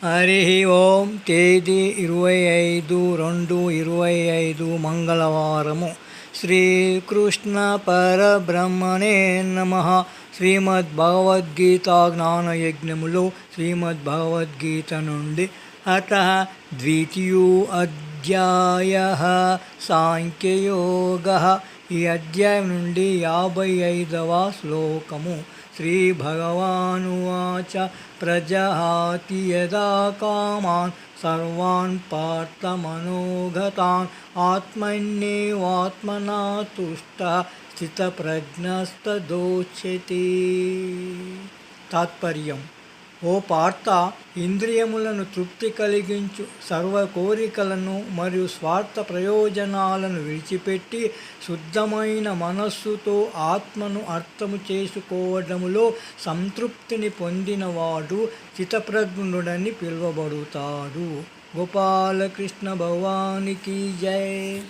హరి ఓం. తేదీ 25/2/25 మంగళవారము. శ్రీకృష్ణ పరబ్రహ్మణే నమః. శ్రీమద్భగవద్గీత జ్ఞానయజ్ఞములో శ్రీమద్భగవద్గీత నుండి అతః ద్వితీయో అధ్యాయః సాంఖ్యయోగః. ఈ అధ్యాయం నుండి 55వ శ్లోకము. శ్రీ భగవానువాచ ప్రజహాతి యదా కామాన్ సర్వాన్ పార్థమనోగతాన్ ఆత్మన్యేవాత్మనా తుష్టః స్థితప్రజ్ఞస్తదోచ్యతే. తాత్పర్యం: ఓ పార్థ, ఇంద్రియములను తృప్తి కలిగించు సర్వ కోరికలను మరియు స్వార్థ ప్రయోజనాలను విడిచిపెట్టి శుద్ధమైన మనస్సుతో ఆత్మను అర్థము చేసుకోవడములో సంతృప్తిని పొందినవాడు స్థితప్రజ్ఞుడని పిలువబడుతాడు. గోపాలకృష్ణ భగవానికి జై.